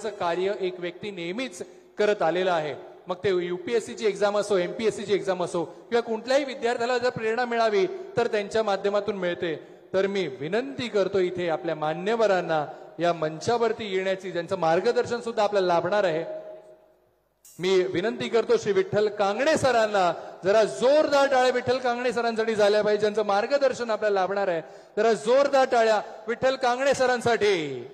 कार्य एक व्यक्ती नेहमीच करत आलेला आहे। मग ते यूपीएससीची एग्जाम असो, एमपीएससीची एग्जाम असो किंवा कुठल्याही विद्यार्थ्याला जर प्रेरणा मिळावी तर त्यांच्या माध्यमातून मिळते। तर मी विनंती करतो इथे आपल्या मान्यवरांना या मंचावरती येण्याची, ज्यांचं मार्गदर्शन सुद्धा आपल्याला लाभणार आहे। मी विनंती करतो श्री विठ्ठल कांगणे सरांना, जरा जोरदार टाळ्या विठ्ठल कांगणे सरांसाठी झाल्या पाहिजे, ज्यांचं मार्गदर्शन आपल्याला लाभणार आहे। जरा जोरदार टाळ्या विठ्ठल कांगणे सरांसाठी।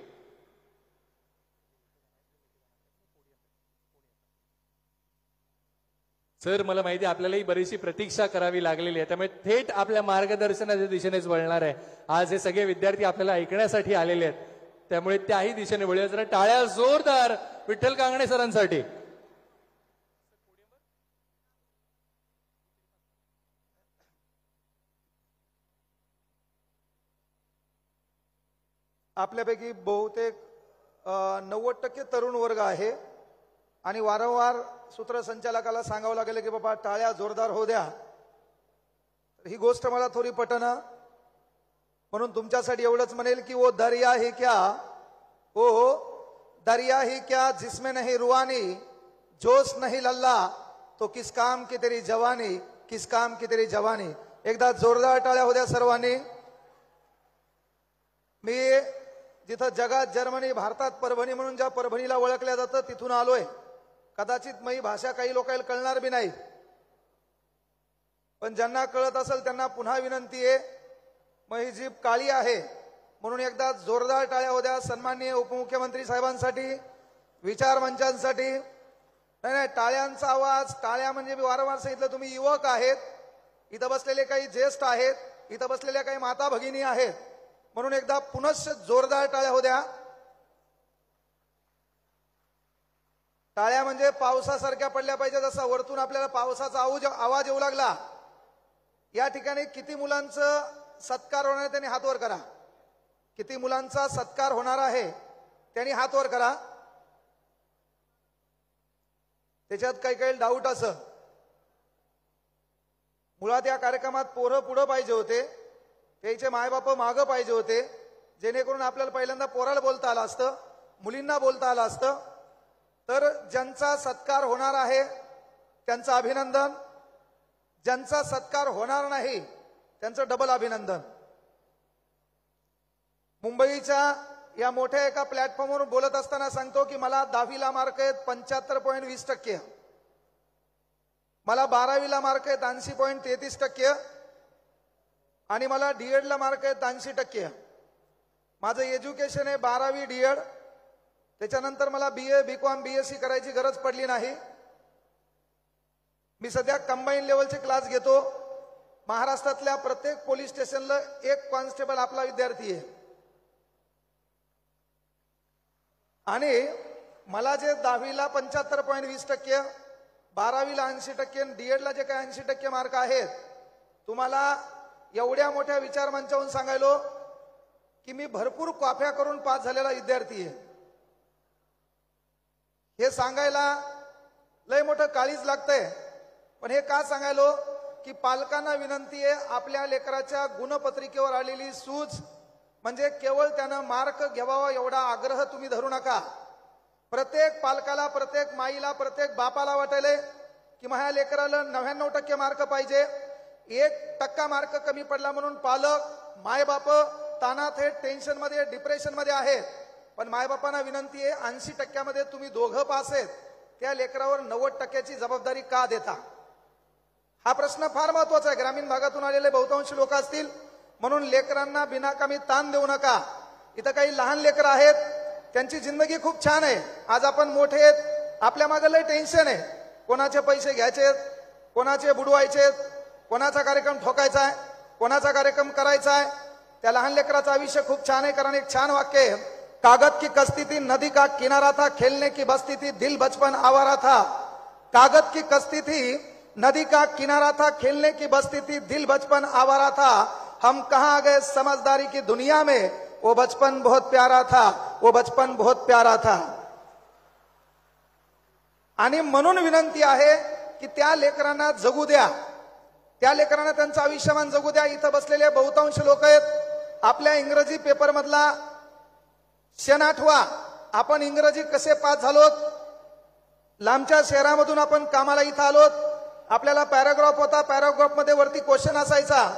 सर, मला माहिती आहे आपल्यालाही बरीचशी प्रतीक्षा करावी लागलेली आहे, त्यामुळे थेट आपल्या मार्गदर्शनाच्या दिशेनेच वळणार आहे। आज हे सगळे विद्यार्थी आपल्याला ऐकण्यासाठी आलेले आहेत, त्यामुळे त्याही दिशेने वळूया। जरा टाळ्या जोरदार विठ्ठल कांगणे सरांसाठी। आपल्यापैकी बहुतेक 90% तरुण वर्ग आहे आणि वारंवार सूत्रसंचालकाला सांगावं लागेल की बाबा टाळ्या जोरदार होऊ द्या। ही गोष्ट मला थोडी पटना, म्हणून तुमच्यासाठी एवढंच म्हणेल की वो दरिया ही क्या, ओ दरिया ही क्या जिसमें नहीं रुआनी, जोश नहीं लल्ला तो किस काम की तेरी जवानी, किस काम की तेरी जवानी। एकदा जोरदार टाळ्या होऊ द्या सर्वांनी। मी जिथं जगात जर्मनी, भारतात परभणी म्हणून ज्या परभणीला ओळखल्या जातं तिथून आलोय। कदाचित मी भाषा काही लोकांना कळणार बी नाही, पण ज्यांना कळत असेल त्यांना पुन्हा विनंती आहे, ही जीभ काळी आहे म्हणून एकदा जोरदार टाळ्या होऊ द्या सन्माननीय उपमुख्यमंत्री साहेबांसाठी, विचार मंचांसाठी। नाही, टाळ्यांचा आवाज, टाळ्या म्हणजे मी वारंवार सांगितलं, तुम्ही युवक आहेत, इथं बसलेले काही ज्येष्ठ आहेत, इथं बसलेल्या काही माता भगिनी आहेत, म्हणून एकदा पुनश्च जोरदार टाळ्या होऊ द्या। टाळ्या म्हणजे पावसासारख्या पडल्या पाहिजे, जसा वरतून आपल्याला पावसाचा आवाज येऊ लागला। या ठिकाणी किती मुलांचं सत्कार होणार आहे त्यांनी हात वर करा। किती मुलांचा सत्कार होणार आहे त्यांनी हात वर करा। त्याच्यात काही डाऊट असं, मुळात या कार्यक्रमात पोरं पुढं पाहिजे होते, त्याचे मायबाप मागं पाहिजे होते, जेणेकरून आपल्याला पहिल्यांदा पोराला बोलता आलं असतं, मुलींना बोलता आलं असतं। तर ज्यांचा सत्कार होणार आहे त्यांचं अभिनंदन, ज्यांचा सत्कार होणार नाही त्यांचं डबल अभिनंदन। मुंबईच्या या मोठ्या एका प्लॅटफॉर्मवर बोलत असताना सांगतो की मला 10वीला मार्क आहेत 75.20%, मला 12वीला मार्क आहेत 80.33% आणि मला डीएडला मार्क आहेत 80%। माझं एज्युकेशन आहे 12वी डीएड, त्याच्यानंतर मला बीए, बीकॉम, बीएससी करायची गरज पडली नाही। मी सध्या कंबाईन लेवलचे क्लास घेतो। महाराष्ट्रातल्या प्रत्येक पोलीस स्टेशनला एक कॉन्स्टेबल आपला विद्यार्थी आहे आणि मला जे 10वीला 75.20%, 12वीला 80% डीएडला जे काही 80% मार्क आहेत, तुम्हाला एवढ्या मोठ्या विचार मंचावरून सांगायलो की मी भरपूर कॉप्या करून पास झालेला विद्यार्थी आहे। हे सांगायला लय मोठं काळीज लागतंय, पण हे का सांगायलो की पालकांना विनंती आहे, आपल्या लेकराच्या गुणपत्रिकेवर आलेली सूज म्हणजे केवळ त्यानं मार्क घ्यावा एवढा आग्रह तुम्ही धरू नका। प्रत्येक पालकाला, प्रत्येक माईला, प्रत्येक बापाला वाटेल की माझ्या लेकराला 99% मार्क पाहिजे, 1% मार्क कमी पडला म्हणून पालक, मायबाप तानात हे टेन्शन मध्ये, डिप्रेशन मध्ये आहेत। पण मायबापांना विनंती आहे, 80% तुम्ही दोघं पास आहेत, त्या लेकरावर 90%ची जबाबदारी का देता? हा प्रश्न फार महत्वाचा आहे। ग्रामीण भागातून आलेले बहुतांश लोक असतील, म्हणून लेकरांना बिनाकामी ताण देऊ नका। इथं काही लहान लेकर आहेत, त्यांची जिंदगी खूप छान आहे, आज आपण मोठे आहेत, आपल्या मागे लय टेन्शन आहे, कोणाचे पैसे घ्यायचे, कोणाचे बुडवायचे, कोणाचा कार्यक्रम ठोकायचा आहे, कोणाचा कार्यक्रम करायचा आहे। त्या लहान लेकराचं आयुष्य खूप छान आहे, कारण एक छान वाक्य आहे, कागद की कश्ती थी नदी का किनारा था, खेलने की बस्ती थी दिल बचपन आवारा था। कागद की कश्ती थी नदी का किनारा था, खेलने की बस्ती थी दिल बचपन आवारा था, हम कहां गए समझदारी की दुनिया में, वो बचपन बहुत प्यारा था, वो बचपन बहुत प्यारा था। आणि म्हणून विनंती आहे की त्या लेकरांना जगू द्या, त्या लेकरांना त्यांचं आयुष्यमान जगू द्या। इथं बसलेले बहुतांश लोक आहेत, आपल्या इंग्रजी पेपर मधला क्षण आठवा, आपण इंग्रजी कसे पास झालोत, लांबच्या शहरामधून आपण कामाला इथं आलोत, आपल्याला पॅराग्राफ होता, पॅराग्राफ मध्ये वरती क्वेश्चन असायचा,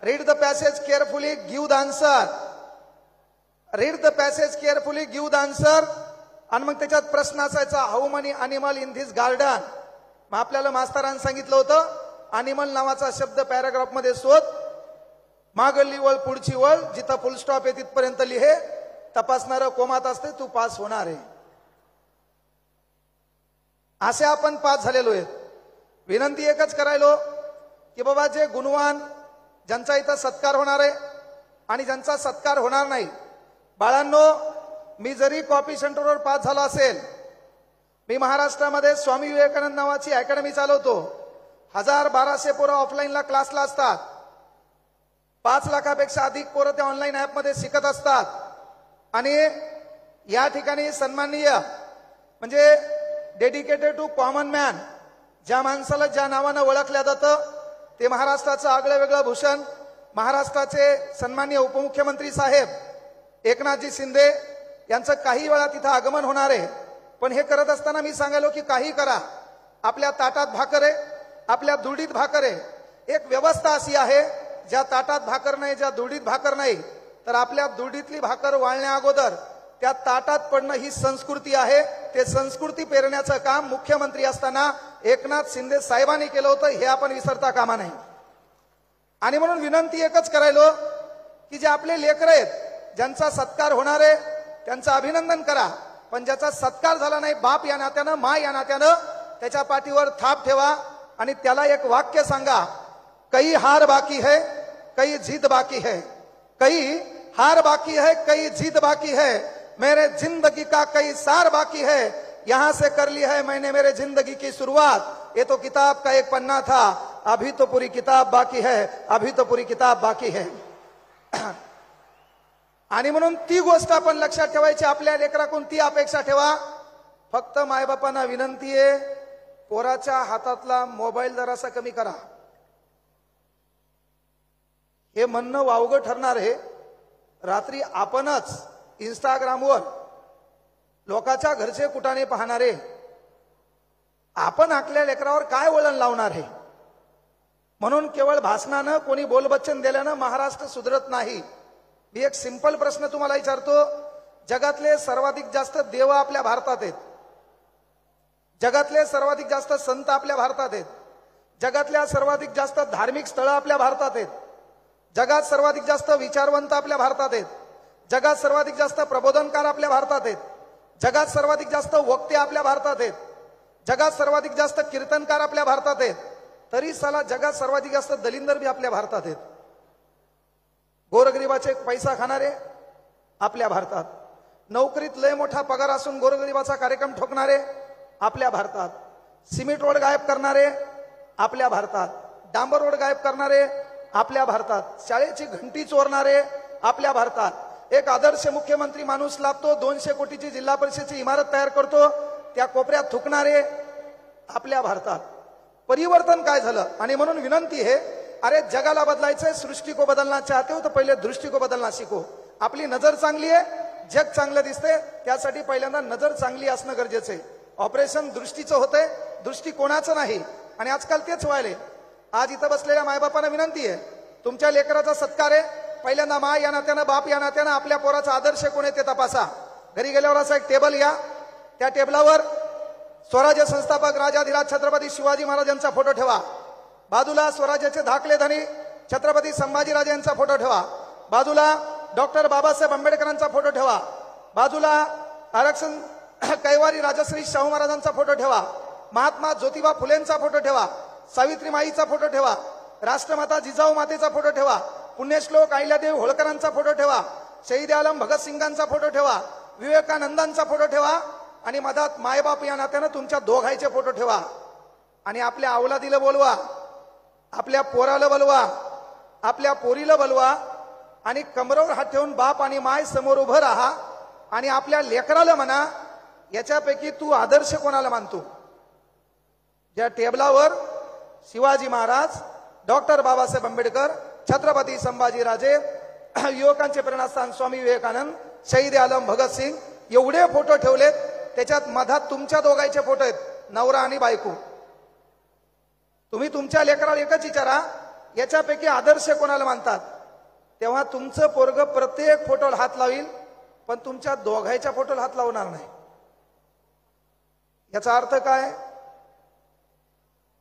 read the passage carefully, give the answer, read the passage carefully, give the answer, आणि मग त्याच्यात प्रश्न असायचा, how money animal in this garden. मग आपल्याला मास्तरांनी सांगितलं होतं अॅनिमल नावाचा शब्द पॅराग्राफ मध्ये शोध, मागली वळ पुढची वळ, जिथं फुल स्टॉप आहे तिथपर्यंत लिहे, तपासणारं कोमात असते, तू पास होणार आहे. असे आपण पास झालेलो आहेत. विनंती एकच करायलो की बाबा जे गुणवान, ज्यांचा इथं सत्कार होणार आहे आणि ज्यांचा सत्कार होणार नाही, बाळांनो, मी जरी कॉपी सेंटरवर पास झालो असेल, मी महाराष्ट्रामध्ये स्वामी विवेकानंद नावाची अकॅडमी चालवतो. 1200 पोरं ऑफलाईनला क्लासला असतात, 5 लाखापेक्षा अधिक पोरं त्या ऑनलाईन ऍपमध्ये शिकत असतात. आणि या ठिकाणी सन्माननीय म्हणजे डेडिकेटेड टू कॉमन मॅन, ज्या माणसाला ज्या नावानं ओळखल्या जातं ते महाराष्ट्राचं आगळं वेगळं भूषण, महाराष्ट्राचे सन्माननीय उपमुख्यमंत्री साहेब एकनाथजी शिंदे यांचं काही वेळा तिथं आगमन होणार आहे. पण हे करत असताना मी सांगायलो की काही करा, आपल्या ताटात भाकर आहे, आपल्या दुडीत भाकर आहे. एक व्यवस्था अशी आहे, ज्या ताटात भाकर नाही, ज्या दुडीत भाकर नाही, तर आपल्या दुडीतली भाकर वाळण्या अगोदर त्या ताटात पडणं ही संस्कृती आहे. ते संस्कृती पेरण्याचं काम मुख्यमंत्री असताना एकनाथ शिंदे साहेबांनी केलं होतं, हे आपण विसरता कामा नाही. आणि म्हणून विनंती एकच करायलो की जे आपले लेकरं आहेत, ज्यांचा सत्कार होणार आहे त्यांचं अभिनंदन करा, पण ज्याचा सत्कार झाला नाही, बाप या नात्यानं, मा या नात्यानं त्याच्या पाठीवर थाप ठेवा आणि त्याला एक वाक्य सांगा, कई हार बाकी है, कई जीत बाकी है, कई हार बाकी है, कई जीत बाकी है, मेरे जिंदगी का कई सार बाकी है, यहां से कर ली है मैंने मेरे जिंदगी की शुरुआत, ये तो किताब का एक पन्ना था, अभी तो पूरी किताब बाकी है, अभी तो पूरी किताब बाकी है. आणि म्हणून ती गोष्ट आपण लक्षात ठेवायची, आपल्या लेकराकडून ती अपेक्षा ठेवा. फक्त मायबापांना विनंती आहे, पोराच्या हातातला मोबाईल जरासा कमी करा. हे म्हणणं वावगं ठरणार आहे. रात्री आपणच इंस्टाग्रामवर लोकांच्या घरचे कुटाणे पाहणारे, आपण आपल्या लेकरावर काय वळण लावणार आहे. म्हणून केवळ भाषणानं, कोणी बोलबच्चन दिल्यानं महाराष्ट्र सुधरत नाही. मी एक सिंपल प्रश्न तुम्हाला विचारतो, जगातले सर्वाधिक जास्त देव आपल्या भारतात आहेत, जगातले सर्वाधिक जास्त संत आपल्या भारतात आहेत, जगातल्या सर्वाधिक जास्त धार्मिक स्थळं आपल्या भारतात आहेत, जगात सर्वाधिक जास्त विचारवंत आपल्या भारतात आहेत, जगात सर्वाधिक जास्त प्रबोधनकार आपल्या भारतात आहेत, जगात सर्वाधिक जास्त वक्ते आपल्या भारतात आहेत, जगात सर्वाधिक जास्त कीर्तनकार आपल्या भारतात आहेत, तरी साला जगात सर्वाधिक जास्त दलिंदर बी आपल्या भारतात आहेत. गोरगरिबाचे पैसा खाणारे आपल्या भारतात, नोकरीत लय मोठा पगार असून गोरगरिबाचा कार्यक्रम ठोकणारे आपल्या भारतात, सिमेंट रोड गायब करणारे आपल्या भारतात, डांबर रोड गायब करणारे आपल्या भारतात, शाळेची घंटी चोरणारे आपल्या भारतात. एक आदर्श मुख्यमंत्री माणूस लाभतो, 200 कोटीची जिल्हा परिषदेची इमारत तयार करतो, त्या कोपऱ्यात थुकणारे आपल्या भारतात. परिवर्तन काय झालं. आणि म्हणून विनंती आहे, अरे जगाला बदलायचंय, सृष्टी को बदलना चाहते हो तो पहिले दृष्टी को बदलना शिको. आपली नजर चांगली आहे, जग चांगलं दिसते, त्यासाठी पहिल्यांदा नजर चांगली असणं गरजेचं आहे. ऑपरेशन दृष्टीचं होतंय, दृष्टी कोणाचं नाही. आणि आजकाल तेच व्हायले. आज इथं बसलेल्या मायबापांना विनंती आहे, तुमच्या लेकराचा सत्कार आहे, पहिल्यांदा मा या नात्यानं, बाप या नात्यानं आपल्या पोराचा आदर्श कोण आहे ते तपासा. घरी गेल्यावर असा एक टेबल घ्या, त्या टेबलावर स्वराज्य संस्थापक राजाधिराज छत्रपती शिवाजी महाराजांचा फोटो ठेवा, बाजूला स्वराज्याचे धाकले धनी छत्रपती संभाजीराजे यांचा फोटो ठेवा, बाजूला डॉक्टर बाबासाहेब आंबेडकरांचा फोटो ठेवा, बाजूला आरक्षण कैवारी राजश्री शाहू महाराजांचा फोटो ठेवा, महात्मा ज्योतिबा फुलेंचा फोटो ठेवा, सावित्रीमाईचा फोटो ठेवा, राष्ट्रमाता जिजाऊ मातेचा फोटो ठेवा, पुण्यश्लोक अहिल्यादेवी होळकरांचा फोटो ठेवा, शहीद आलम भगतसिंगांचा फोटो ठेवा, विवेकानंदांचा फोटो ठेवा, आणि मधात मायबाप या नात्यानं तुमच्या दोघांचे फोटो ठेवा. आणि आपल्या अवलादीला बोलवा, आपल्या पोराला बोलवा, आपल्या पोरीला बोलवा, आणि कमरेवर हात ठेवून बाप आणि माय समोर उभं राहा आणि आपल्या लेकराला म्हणा, याच्यापैकी तू आदर्श कोणाला मानतो. ज्या टेबलावर शिवाजी महाराज, डॉक्टर बाबासाहेब आंबेडकर, छत्रपती संभाजीराजे, युवकांचे प्रेरणास्थान स्वामी विवेकानंद, शहीद आलम भगतसिंग एवढे फोटो ठेवलेत, त्याच्यात मधात तुमच्या दोघांचे फोटो आहेत, नवरा आणि बायको. तुम्ही तुमच्या लेकराला एकच विचारा, याच्यापैकी आदर्श कोणाला मानतात? तेव्हा तुमचं पोरग प्रत्येक फोटोला हात लावील, पण तुमच्या दोघांच्या फोटोला हात लावणार नाही. याचा अर्थ काय?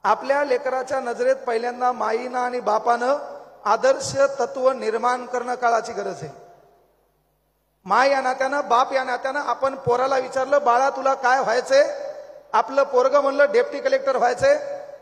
आपल्या लेकराच्या नजरेत पहिल्यांदा माईनं आणि बापानं आदर्श तत्व निर्माण करणं काळाची गरज आहे. माय या नात्यानं, बाप या नात्यानं आपण पोराला विचारलं, बाळा तुला काय व्हायचंय? आपलं पोरग म्हणलं डेप्टी कलेक्टर व्हायचंय,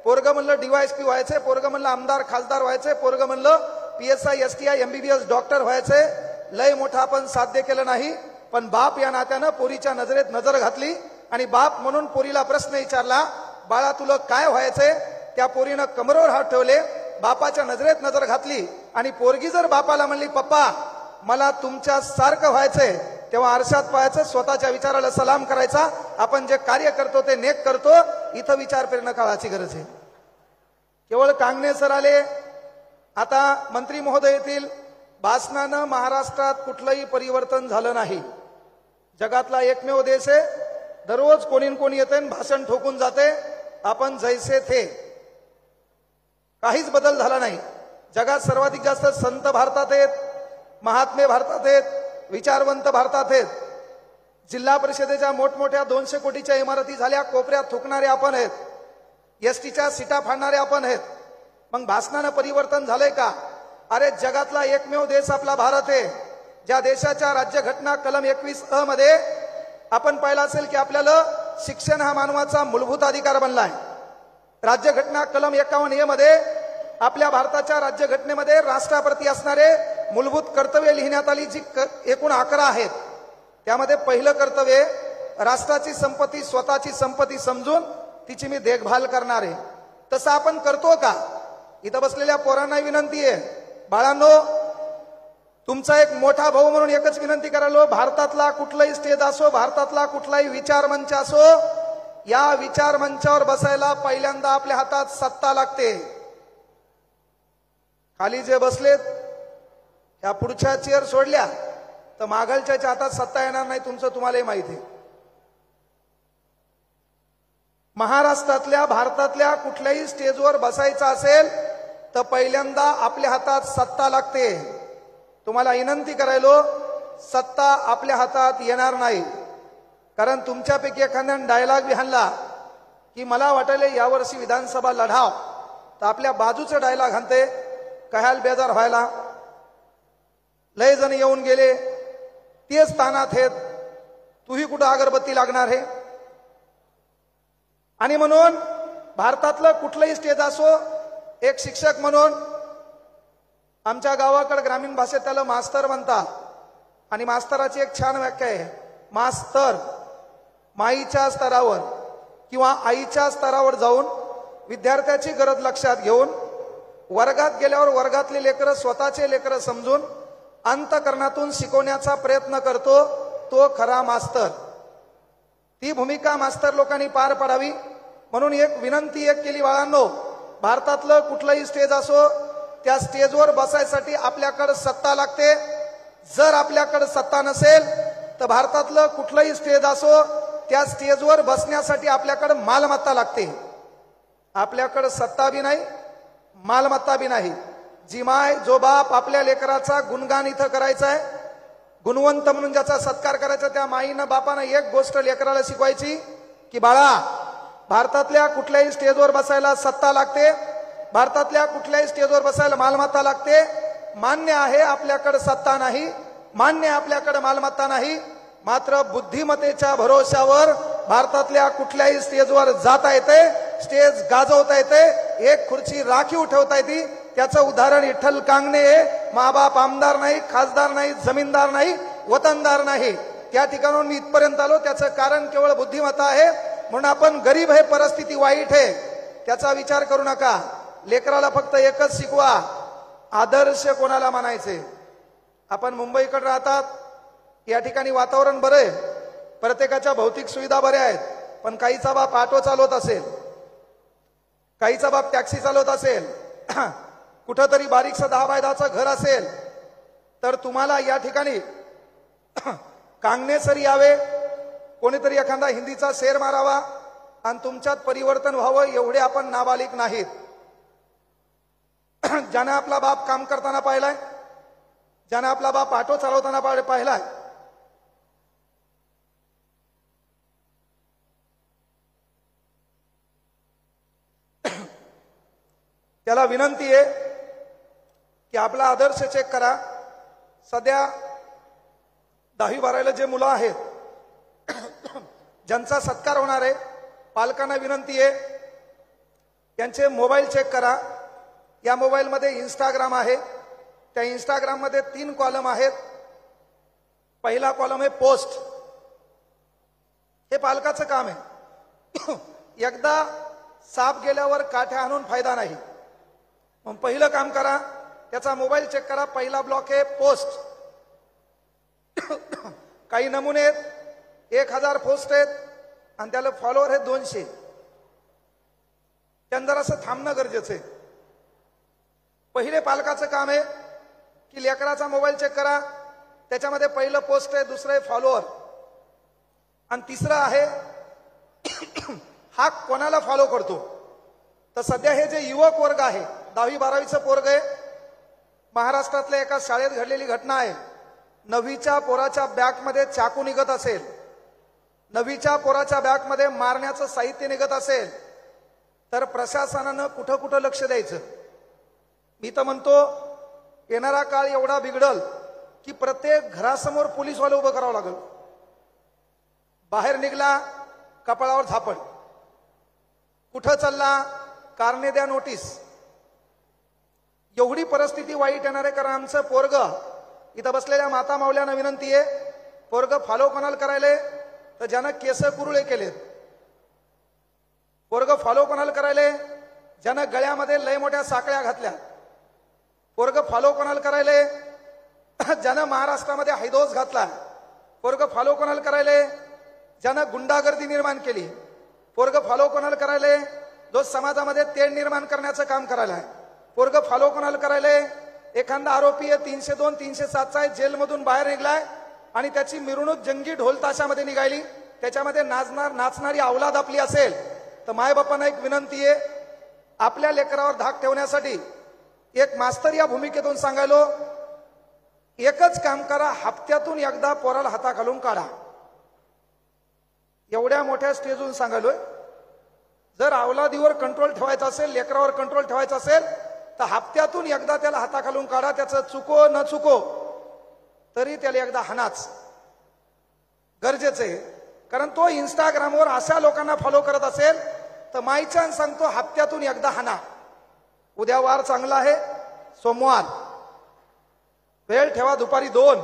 पोरग म्हणलं DYSP व्हायचंय, पोरग म्हणलं आमदार खासदार व्हायचंय, पोरग म्हणलं PSI STI MBBS डॉक्टर व्हायचंय. लय मोठं आपण साध्य केलं नाही, पण बाप या नात्यानं पोरीच्या नजरेत नजर घातली आणि बाप म्हणून पोरीला प्रश्न विचारला, बाळा तुला काय व्हायचंय? त्या पोरीनं कमरेवर हात ठेवले, बापाच्या नजरेत नजर घातली आणि पोरगी जर बापाला म्हणली, पप्पा मला तुमच्या सारखं व्हायचंय, तेव्हा आरशात पाहायचं, स्वतःच्या विचाराला सलाम करायचा. आपण जे कार्य करतो ते नेक करतो. इथं विचार करणं काळाची गरज आहे. केवळ कांगणे सर आले, आता मंत्री महोदय येतील. भाषणानं महाराष्ट्रात कुठलंही परिवर्तन झालं नाही. जगातला एकमेव देश आहे, दररोज कोणी कोणी येते आणि भाषण ठोकून जाते, आपण जैसे थे. काहीच बदल झाला नाही. जगात सर्वाधिक जास्त संत भारतात आहेत, महात्मे भारतात आहेत, विचारवंत भारतात आहेत. जिल्हा परिषदेच्या मोठमोठ्या 200 कोटीच्या इमारती झाल्या, कोपऱ्यात थुकणारे आपण आहेत, एसटीच्या सीटा फाडणारे आपण आहेत. मग भाषणानं परिवर्तन झालंय का? अरे जगातला एकमेव देश आपला भारत आहे, ज्या देशाच्या राज्यघटना कलम 21 मध्ये आपण पाहिलं असेल की आपल्याला शिक्षण हा मानवाचा मूलभूत अधिकार बनलाय. राज्यघटना कलम 51 मध्ये आपल्या भारताच्या राज्यघटनेमध्ये राष्ट्राप्रती असणारे मूलभूत कर्तव्य लिहिण्यात आली, जी एकूण 11 आहेत. त्यामध्ये पहिलं कर्तव्य, राष्ट्राची संपत्ती स्वतःची संपत्ती समजून तिची मी देखभाल करणार आहे. तसं आपण करतो का? इथं बसलेल्या पोरांना विनंती आहे, बाळांनो तुमचा एक मोठा भाऊ म्हणून एकच विनंती करायलो, भारतातला कुठलाही स्टेज असो, भारतातला कुठलाही विचार मंच असो, या विचार मंचावर बसायला पहिल्यांदा आपल्या हातात सत्ता लागते. खाली जे बसलेत या पुढच्या चेअर सोडल्या तर मागलच्या हातात सत्ता येणार नाही, तुमचं तुम्हालाही माहिती आहे. महाराष्ट्रातल्या भारतातल्या कुठल्याही स्टेजवर बसायचं असेल तर पहिल्यांदा आपल्या हातात सत्ता लागते. तुम्हाला विनंती करायलो, सत्ता आपल्या हातात येणार नाही. कारण तुमच्यापैकी एखाद्याने डायलॉग बी हाणला की मला वाटले यावर्षी विधानसभा लढाव, तर आपल्या बाजूचं डायलॉग हाणते, कहाल बेजार व्हायला, लय जण येऊन गेले, तेच तानात आहेत, तूही कुठं अगरबत्ती लागणार आहे. आणि म्हणून भारतातलं कुठलंही स्टेज असो, एक शिक्षक म्हणून आमच्या गावाकडे ग्रामीण भाषेत त्याला मास्तर म्हणतात. आणि मास्तराची एक छान व्याख्या आहे, मास्तर माईच्या स्तरावर किंवा आईच्या स्तरावर जाऊन विद्यार्थ्याची गरज लक्षात घेऊन वर्गात गेल्यावर वर्गातले लेकरं स्वतःचे लेकरं समजून अंतःकरणातून शिकवण्याचा प्रयत्न करतो, तो खरा मास्तर. ती भूमिका मास्तर लोकांनी पार पाडावी. म्हणून एक विनंती एक केली, बाळांनो भारतातलं कुठलंही स्टेज असो, त्या स्टेजवर बसायसाठी आपल्याकडे सत्ता लागते. जर आपल्याकडे सत्ता नसेल तर भारतातलं कुठलंही स्टेज असो, त्या स्टेजवर बसण्यासाठी आपल्याकडे मालमत्ता लागते. आपल्याकडे सत्ता बी नाही, मालमत्ता बी नाही. जी माय जो बाप आपल्या लेकराचा गुणगान इथं करायचा आहे, गुणवंत म्हणून ज्याचा सत्कार करायचा, त्या माईनं बापानं एक गोष्ट लेकराला शिकवायची की बाळा भारतातल्या कुठल्याही स्टेजवर बसायला सत्ता लागते, भारतातल्या कुठल्याही स्टेजवर बसायला मालमत्ता लागते. मान्य आहे आपल्याकडे सत्ता नाही, मान्य आपल्याकडे मालमत्ता नाही, मात्र बुद्धिमत्तेच्या भरोशावर भारतातल्या कुठल्याही स्टेजवर जाता येते, स्टेज गाजवता येते, एक खुर्ची राखीव ठेवता येते. त्याचं उदाहरण विठ्ठल कांगणे आहे. माबाप आमदार नाही, खासदार नाही, जमीनदार नाही, वतनदार नाही. त्या ठिकाणाहून मी इथपर्यंत आलो, त्याचं कारण केवळ बुद्धिमत्ता आहे. म्हणून आपण गरीब आहे, परिस्थिती वाईट आहे, त्याचा विचार करू नका. लेकराला फक्त एकच शिकवा, आदर्श कोणाला मानायचे. आपण मुंबईकडे राहतात, या ठिकाणी वातावरण बरं आहे, प्रत्येकाच्या भौतिक सुविधा बऱ्या आहेत, पण काहीचा बाप ऑटो चालवत असेल, काहीचा बाप टॅक्सी चालवत असेल, कुठंतरी बारीकसं 10 बाय 10चं घर असेल, तर तुम्हाला या ठिकाणी कांगणे सर यावे, कोणीतरी एखादा हिंदीचा शेर मारावा आणि तुमच्यात परिवर्तन व्हावं एवढे आपण नाबालिक नाहीत. ज्यानं आपला बाप काम करताना पाहिलाय, ज्यानं आपला बाप ऑटो चालवताना पाहिलाय, त्याला विनंती आहे की आपला आदर्श चेक करा. सध्या 10वी-12वीला जे मुलं आहेत ज्यांचा सत्कार होणार आहे, पालकांना विनंती आहे त्यांचे मोबाईल चेक करा. या मोबाईलमध्ये इंस्टाग्राम आहे. त्या इंस्टाग्राममध्ये 3 कॉलम आहेत. पहिला कॉलम आहे पोस्ट. हे पालकाचं काम आहे. एकदा साप गेल्यावर काठ्या आणून फायदा नाही. मग पहिलं काम करा, त्याचा मोबाईल चेक करा. पहिला ब्लॉक आहे पोस्ट. काही नमुने आहेत, 1000 पोस्ट आहेत आणि त्याला फॉलोअर आहेत 200. त्यांना जरासं थांबणं गरजेचं आहे. पहिले पालकाचं काम आहे की लेकराचा मोबाईल चेक करा. त्याच्यामध्ये पहिलं पोस्ट आहे, दुसरं आहे फॉलोअर आणि तिसरं आहे हा कोणाला फॉलो करतो. तर सध्या हे जे युवक वर्ग आहे, 10वी-12वीचं पोरग आहे, महाराष्ट्रातल्या एका शाळेत घडलेली घटना आहे. 9वीच्या पोराच्या बॅगमध्ये चाकू निघत असेल, 9वीच्या पोराच्या बॅगमध्ये मारण्याचं साहित्य निघत असेल तर प्रशासनानं कुठं कुठं लक्ष द्यायचं. मी तर म्हणतो येणारा काळ एवढा बिघडल की प्रत्येक घरासमोर पोलीसवाले उभं करावं लागेल. बाहेर निघला कपाळावर झापड, कुठं चालला कारणे द्या नोटीस. एवढी परिस्थिती वाईट येणार आहे. कारण आमचं पोरग, इथं बसलेल्या माता मावल्यांना विनंती आहे, पोरग फॉलो कोणाला करायले तर ज्यानं केस कुरुळे केलेत. पोरग फॉलो कोणाला करायले ज्यानं गळ्यामध्ये लय मोठ्या साखळ्या घातल्या. पोरग फॉलो कोणाला करायले ज्यानं महाराष्ट्रामध्ये हैदोस घातला. पोरग फॉलो कोणाला करायले ज्यानं गुंडागर्दी निर्माण केली. पोरग फॉलो कोणाला करायले जो समाजामध्ये तेढ निर्माण करण्याचं काम करायला आहे. पोरग फॉलो कोणाला करायले एखादा आरोपी आहे 302, 307चा आहे, जेलमधून बाहेर निघलाय आणि त्याची मिरवणूक जंगी ढोल ताशामध्ये निघाली. त्याच्यामध्ये नाचणारी अवलाद आपली असेल तर मायबापांना एक विनंती आहे, आपल्या लेकरावर धाक ठेवण्यासाठी एक मास्तर या भूमिकेतून सांगायलो, एकच काम करा, हप्त्यातून एकदा पोराला हाता घालून काढा. एवढ्या मोठ्या स्टेजवरून सांगायलोय. जर अवलादीवर कंट्रोल ठेवायचा असेल, लेकरावर कंट्रोल ठेवायचा असेल तर हप्त्यातून एकदा त्याला हाताखालून काढा. त्याचं चुको न चुको तरी त्याला एकदा हाणाच गरजेचं आहे. कारण तो इंस्टाग्रामवर अशा लोकांना फॉलो करत असेल तर माईचान सांगतो हप्त्यातून एकदा हाना. उद्या वार चांगला आहे, सोमवार, वेळ ठेवा दुपारी 2.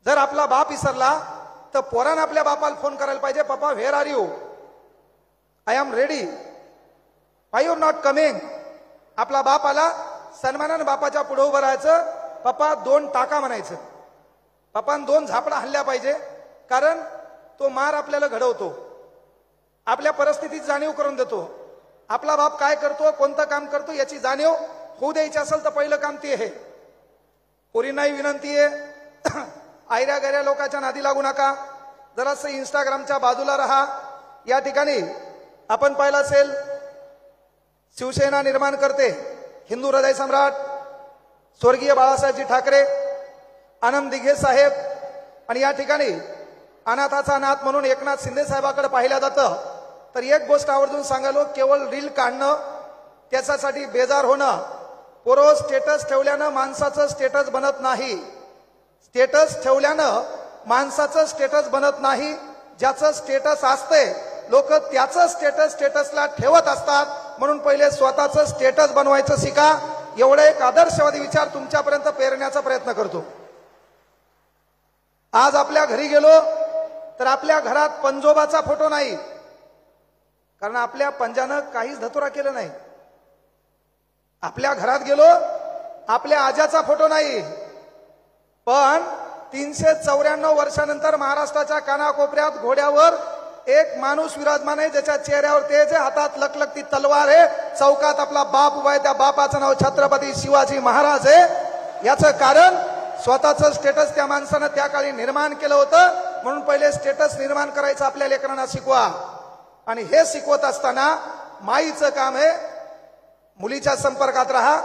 जर आपला बाप विसरला तर पोरानं आपल्या बापाला फोन करायला पाहिजे, पप्पा where are you, I am ready, why you not coming. आपला बाप आला, सन्मानानं बापाच्या पुढे उभं राहायचं, पप्पा 2 टाका म्हणायचं. पप्पान 2 झापडा हल्ल्या पाहिजे. कारण तो मार आपल्याला घडवतो, आपल्या परिस्थितीत जाणीव करून देतो. आपला बाप काय करतो, कोणतं काम करतो याची जाणीव होऊ द्यायची असेल तर पहिलं काम ते आहे. पोरींनाही विनंती आहे, आयऱ्या गैऱ्या लोकांच्या नादी लागू नका, जरासं इंस्टाग्रामच्या बाजूला राहा. या ठिकाणी आपण पाहिलं असेल शिवसेना निर्माण करते हिंदू हृदय सम्राट स्वर्गीय बाळासाहेबजी ठाकरे, आनंद दिघे साहेब, आणि या ठिकाणी अनाथाचा नाथ म्हणून एकनाथ शिंदे साहेबांकडे पाहिलं जातं. तर एक गोष्ट आवर्जून सांगालो, केवळ रील काढणं, त्याच्यासाठी बेजार होणं, पोरो स्टेटस ठेवल्यानं माणसाचं स्टेटस बनत नाही. स्टेटस ठेवल्यानं माणसाचं स्टेटस बनत नाही. ज्याचं स्टेटस असते लोक त्याचं स्टेटसला ठेवत असतात. म्हणून पहिले स्वतःचं स्टेटस बनवायचं शिका. एवढा एक आदर्शवादी विचार तुमच्यापर्यंत पेरण्याचा प्रयत्न करतो. आज आपल्या घरी गेलो तर आपल्या घरात पंजोबाचा फोटो नाही, कारण आपल्या पंजानं काहीच धतुरा केलं नाही. आपल्या घरात गेलो आपल्या आजाचा फोटो नाही, पण 394 वर्षानंतर महाराष्ट्राच्या कानाकोपऱ्यात घोड्यावर एक माणूस विराजमान आहे, ज्याच्या चेहऱ्यावर तेज आहे, हातात लखलखती तलवार आहे, चौकात आपला बाप उभा आहे, त्या बापाचं नाव छत्रपती शिवाजी महाराज आहे. याचं कारण स्वतःचं स्टेटस त्या माणसानं त्या काळी निर्माण केलं होतं. म्हणून पहिले स्टेटस निर्माण करायचं आपल्या लेकरांना शिकवा. आणि हे शिकवत असताना माईचं काम आहे मुलीच्या संपर्कात राहा,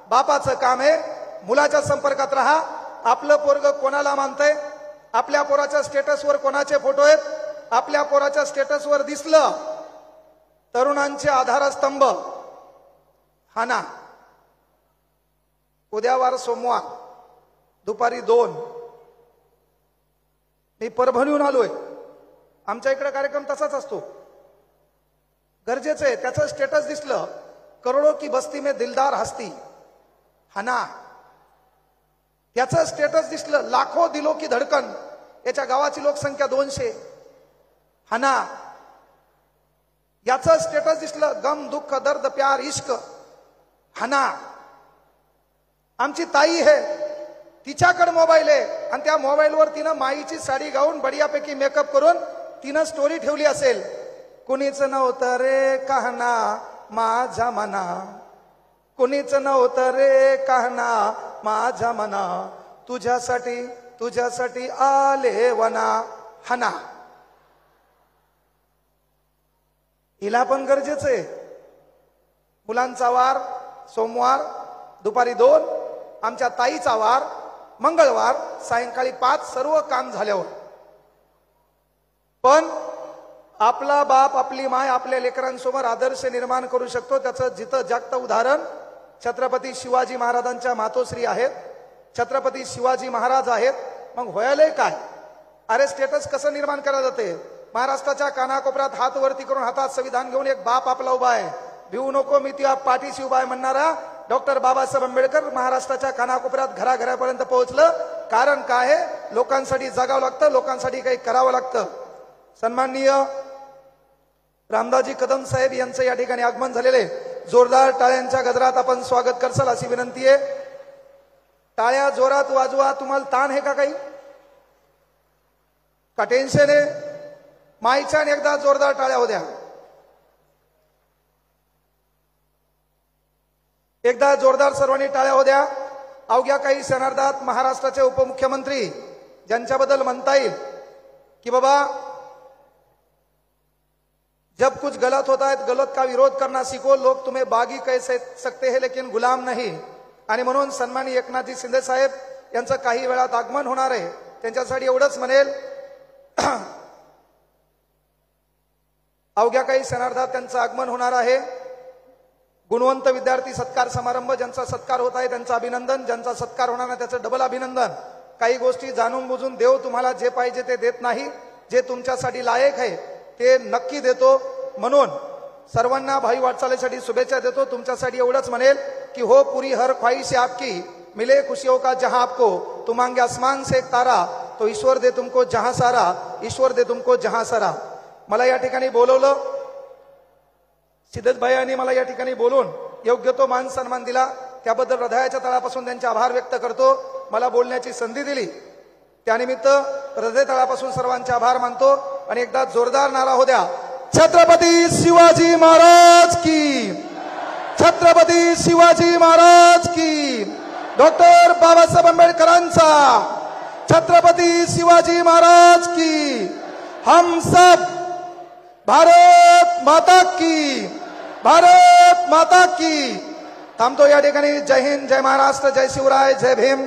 बापाचं काम आहे मुलाच्या संपर्कात राहा. आपलं पोरग कोणाला मानतंय, आपल्या पोराच्या स्टेटसवर कोणाचे फोटो आहेत, आपल्या पोराच्या स्टेटसवर दिसलं तरुणांचे आधारस्तंभ हाना. उद्यावार सोमवार दुपारी 2 मी परभणीहून आलोय. आमच्या इकडे कार्यक्रम तसाच असतो. गरजेचं आहे त्याचं स्टेटस दिसलं करोडो की बस्ती में दिलदार हस्ती हाना. त्याचं स्टेटस दिसलं लाखो दिलो की धडकन, याच्या गावाची लोकसंख्या 200 हाना. याचं स्टेटस दिसलं गम दुःख दर्द प्यार इश्क हाना. आमची ताई आहे तिच्याकडे मोबाईल आहे आणि त्या मोबाईलवर तिनं माईची साडी घालून बढियापैकी मेकअप करून तिनं स्टोरी ठेवली असेल. कुणीच नव्हतं रे कहना माझ्या मना, कुणीच नव्हतं रे कहना माझ्या मना, तुझ्यासाठी तुझ्यासाठी आले वना हना. हिला पण गरजेचं आहे. मुलांचा वार सोमवार दुपारी 2, आमच्या ताईचा वार मंगळवार सायंकाळी 5, सर्व काम झाल्यावर. पण आपला बाप आपली माय आपल्या लेकरांसमोर आदर्श निर्माण करू शकतो. त्याचं जिथं जागतं उदाहरण छत्रपती शिवाजी महाराजांच्या मातोश्री आहेत, छत्रपती शिवाजी महाराज आहेत. मग व्हायलंय काय? अरे स्टेटस कसं निर्माण केलं जाते? महाराष्ट्राच्या कानाकोपऱ्यात हात वरती करून हातात संविधान घेऊन एक बाप आपला उभा आहे. भिवू नको मी त्या पाठीशी उभा आहे म्हणणारा डॉक्टर बाबासाहेब आंबेडकर महाराष्ट्राच्या कानाकोपऱ्यात घराघरापर्यंत पोहोचलं. कारण काय आहे? लोकांसाठी जगावं लागतं, लोकांसाठी काही करावं लागतं. सन्माननीय रामदासजी कदम साहेब यांचं या ठिकाणी आगमन झालेले. जोरदार टाळ्यांच्या गजरात आपण स्वागत करसाल अशी विनंती आहे. टाळ्या जोरात वाजवा. तुम्हाला ताण आहे का काही? का टेन्शन आहे? माईच्या एकदा जोरदार टाळ्या होत्या. एकदा जोरदार सर्वांनी टाळ्या होत्या. अवघ्या काही क्षणार्धात महाराष्ट्राचे उपमुख्यमंत्री ज्यांच्याबद्दल म्हणता येईल की बाबा जब कुछ गलत होता है तो गलत का विरोध करना सीखो, लोग तुम्हें बागी कह सकते हैं लेकिन गुलाम नहीं. आणि म्हणून सन्माननीय एकनाथजी शिंदे साहेब यांचं काही वेळात आगमन होणार आहे. त्यांच्यासाठी एवढंच म्हणेल अवघ्या काही क्षणार्धात त्यांचं आगमन होणार आहे. गुणवंत विद्यार्थी सत्कार समारंभ ज्यांचा सत्कार होत आहे त्यांचं अभिनंदन, ज्यांचा सत्कार होणार नाही त्याचं डबल अभिनंदन. काही गोष्टी जाणून बुजून देव तुम्हाला जे पाहिजे ते देत नाही, जे तुमच्यासाठी लायक आहे ते नक्की देतो. म्हणून सर्वांना भावी वाटचालीसाठी शुभेच्छा देतो. तुमच्यासाठी एवढंच म्हणेल की हो पूरी हर ख्वाहिश है आपकी, मिले खुशियों का जहां आपको, तुम मांगे आसमान से एक तारा तो ईश्वर दे तुमको जहां सारा, ईश्वर दे तुमको जहां सारा. मला या ठिकाणी बोलवलं, सिद्धेश भाईंनी मला या ठिकाणी बोलून योग्य तो मान सन्मान दिला, त्याबद्दल हृदयाच्या तळापासून त्यांचे आभार व्यक्त करतो. मला बोलण्याची संधी दिली त्यानिमित्त हृदय तळापासून सर्वांचे आभार मानतो. आणि एकदा जोरदार नारा हो द्या, छत्रपती शिवाजी महाराज की, छत्रपती शिवाजी महाराज की, डॉक्टर बाबासाहेब आंबेडकरांचा, छत्रपती शिवाजी महाराज की, हम सब भारत माता की, भारत माता की. थांबतो या ठिकाणी. जय हिंद, जय महाराष्ट्र, जय शिवराय, जय भीम.